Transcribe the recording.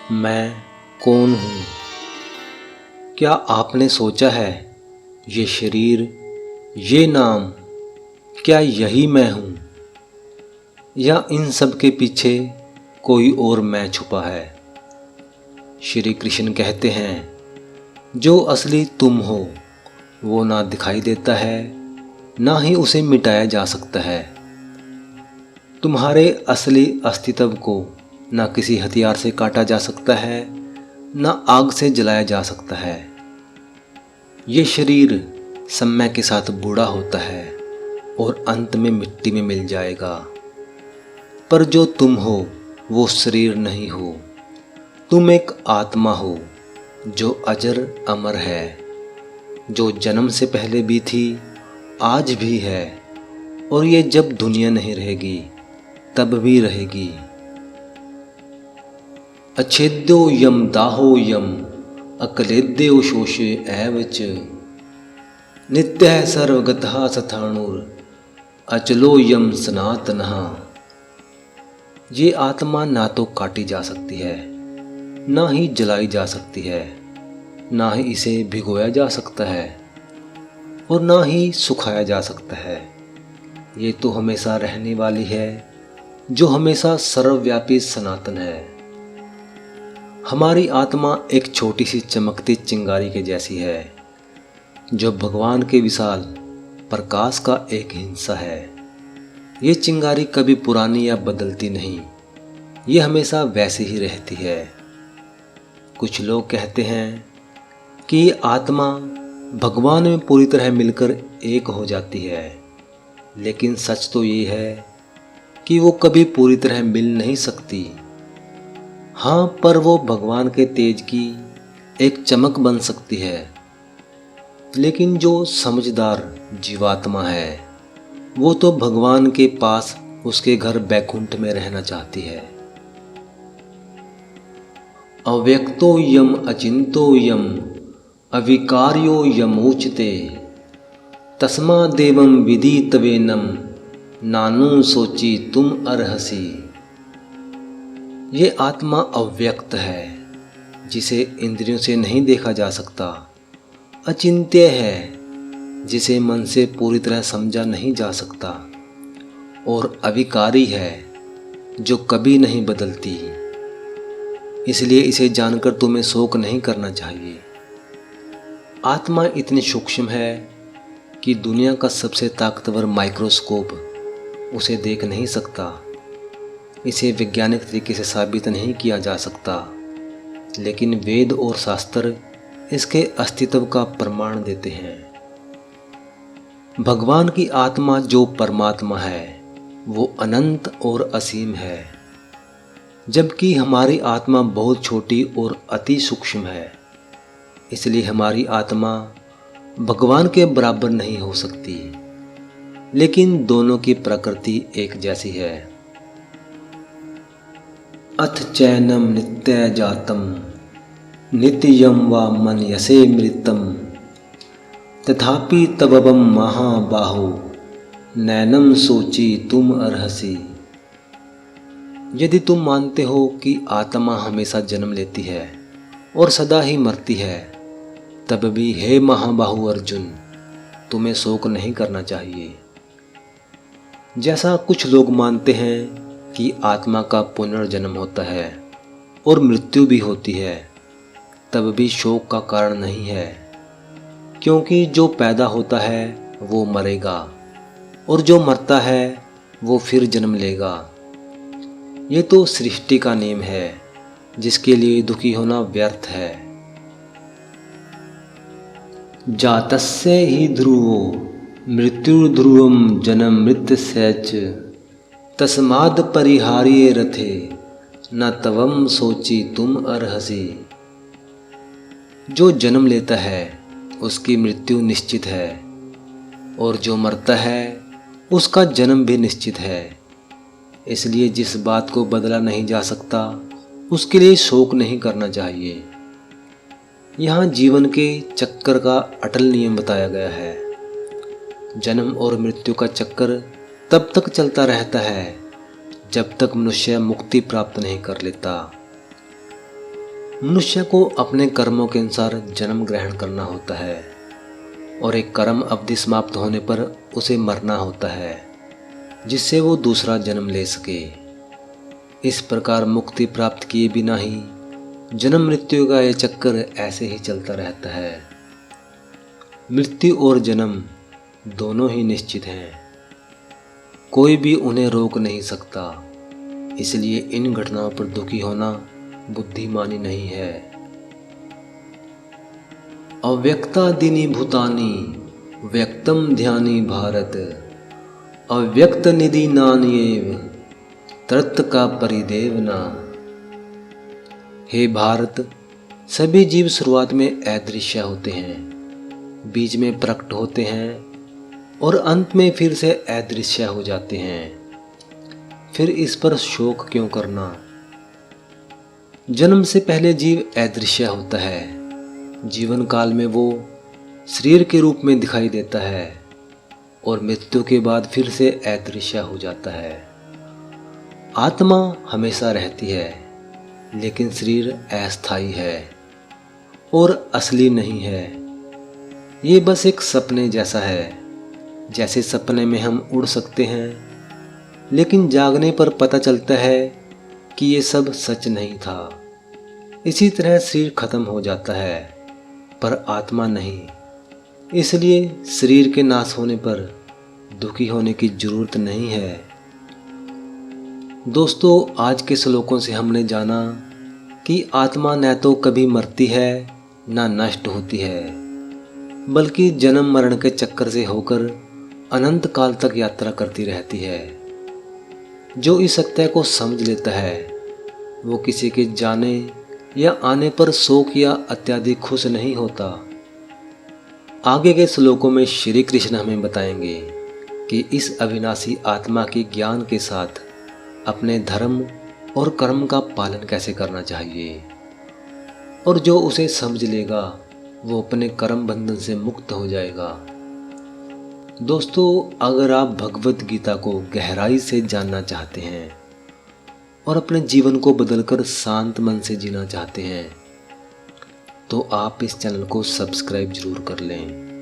मैं कौन हूँ? क्या आपने सोचा है ये शरीर, ये नाम, क्या यही मैं हूँ? या इन सब के पीछे कोई और मैं छुपा है? श्री कृष्ण कहते हैं, जो असली तुम हो वो ना दिखाई देता है, ना ही उसे मिटाया जा सकता है। तुम्हारे असली अस्तित्व को ना किसी हथियार से काटा जा सकता है, ना आग से जलाया जा सकता है। ये शरीर समय के साथ बूढ़ा होता है और अंत में मिट्टी में मिल जाएगा, पर जो तुम हो वो शरीर नहीं हो। तुम एक आत्मा हो जो अजर अमर है, जो जन्म से पहले भी थी, आज भी है, और ये जब दुनिया नहीं रहेगी तब भी रहेगी। अच्छेद्यो यम दाहो यम अकलेद्यो शोषे एव च नित्यः सर्वगतः सथाणुर अचलो यम सनातनः। ये आत्मा ना तो काटी जा सकती है, ना ही जलाई जा सकती है, ना ही इसे भिगोया जा सकता है और ना ही सुखाया जा सकता है। ये तो हमेशा रहने वाली है, जो हमेशा सर्वव्यापी सनातन है। हमारी आत्मा एक छोटी सी चमकती चिंगारी के जैसी है, जो भगवान के विशाल प्रकाश का एक हिस्सा है। ये चिंगारी कभी पुरानी या बदलती नहीं, ये हमेशा वैसी ही रहती है। कुछ लोग कहते हैं कि ये आत्मा भगवान में पूरी तरह मिलकर एक हो जाती है, लेकिन सच तो ये है कि वो कभी पूरी तरह मिल नहीं सकती। हाँ, पर वो भगवान के तेज की एक चमक बन सकती है। लेकिन जो समझदार जीवात्मा है वो तो भगवान के पास उसके घर बैकुंठ में रहना चाहती है। अव्यक्तो यम अचिंतो यम अविकार्यो यमोचते तस्मा देवम विदितवेनम नानु सोची तुम अर्हसी। ये आत्मा अव्यक्त है, जिसे इंद्रियों से नहीं देखा जा सकता। अचिंत्य है, जिसे मन से पूरी तरह समझा नहीं जा सकता। और अविकारी है, जो कभी नहीं बदलती। इसलिए इसे जानकर तुम्हें शोक नहीं करना चाहिए। आत्मा इतनी सूक्ष्म है कि दुनिया का सबसे ताकतवर माइक्रोस्कोप उसे देख नहीं सकता। इसे वैज्ञानिक तरीके से साबित नहीं किया जा सकता, लेकिन वेद और शास्त्र इसके अस्तित्व का प्रमाण देते हैं। भगवान की आत्मा जो परमात्मा है वो अनंत और असीम है, जबकि हमारी आत्मा बहुत छोटी और अति सूक्ष्म है। इसलिए हमारी आत्मा भगवान के बराबर नहीं हो सकती, लेकिन दोनों की प्रकृति एक जैसी है। अथ चैनम नित्य जातम नित्ययम व मन्यसे मृतम तथापि तबबम महाबाहो नैनम सोची तुम अर्हसी। यदि तुम मानते हो कि आत्मा हमेशा जन्म लेती है और सदा ही मरती है, तब भी हे महाबाहु अर्जुन, तुम्हें शोक नहीं करना चाहिए। जैसा कुछ लोग मानते हैं कि आत्मा का पुनर्जन्म होता है और मृत्यु भी होती है, तब भी शोक का कारण नहीं है, क्योंकि जो पैदा होता है वो मरेगा और जो मरता है वो फिर जन्म लेगा। ये तो सृष्टि का नियम है, जिसके लिए दुखी होना व्यर्थ है। जातस्य हि ध्रुवो मृत्युर्ध्रुवम जन्म मृत्युश्च तस्माद् परिहार्ये रथे न तवम सोची तुम अर्हसि। जो जन्म लेता है उसकी मृत्यु निश्चित है, और जो मरता है उसका जन्म भी निश्चित है। इसलिए जिस बात को बदला नहीं जा सकता उसके लिए शोक नहीं करना चाहिए। यहाँ जीवन के चक्कर का अटल नियम बताया गया है। जन्म और मृत्यु का चक्कर तब तक चलता रहता है जब तक मनुष्य मुक्ति प्राप्त नहीं कर लेता। मनुष्य को अपने कर्मों के अनुसार जन्म ग्रहण करना होता है और एक कर्म अवधि समाप्त होने पर उसे मरना होता है, जिससे वो दूसरा जन्म ले सके। इस प्रकार मुक्ति प्राप्त किए बिना ही जन्म मृत्यु का यह चक्कर ऐसे ही चलता रहता है। मृत्यु और जन्म दोनों ही निश्चित हैं, कोई भी उन्हें रोक नहीं सकता। इसलिए इन घटनाओं पर दुखी होना बुद्धिमानी नहीं है। अव्यक्तादीनि भूतानि व्यक्तम ध्यानि भारत, अव्यक्त निधि नान्येव तत् का परिदेवना। हे भारत, सभी जीव शुरुआत में अदृश्य होते हैं, बीच में प्रकट होते हैं और अंत में फिर से अदृश्य हो जाते हैं। फिर इस पर शोक क्यों करना। जन्म से पहले जीव अदृश्य होता है। जीवन काल में वो शरीर के रूप में दिखाई देता है और मृत्यु के बाद फिर से अदृश्य हो जाता है। आत्मा हमेशा रहती है, लेकिन शरीर अस्थायी है और असली नहीं है। ये बस एक सपने जैसा है। जैसे सपने में हम उड़ सकते हैं, लेकिन जागने पर पता चलता है कि ये सब सच नहीं था। इसी तरह शरीर खत्म हो जाता है, पर आत्मा नहीं। इसलिए शरीर के नाश होने पर दुखी होने की जरूरत नहीं है। दोस्तों, आज के श्लोकों से हमने जाना कि आत्मा न तो कभी मरती है न नष्ट होती है, बल्कि जन्म मरण के चक्कर से होकर अनंत काल तक यात्रा करती रहती है। जो इस सत्य को समझ लेता है, वो किसी के जाने या आने पर शोक या अत्यधिक खुश नहीं होता। आगे के श्लोकों में श्री कृष्ण हमें बताएंगे कि इस अविनाशी आत्मा के ज्ञान के साथ अपने धर्म और कर्म का पालन कैसे करना चाहिए, और जो उसे समझ लेगा वो अपने कर्म बंधन से मुक्त हो जाएगा। दोस्तों, अगर आप भगवत गीता को गहराई से जानना चाहते हैं और अपने जीवन को बदलकर शांत मन से जीना चाहते हैं, तो आप इस चैनल को सब्सक्राइब जरूर कर लें।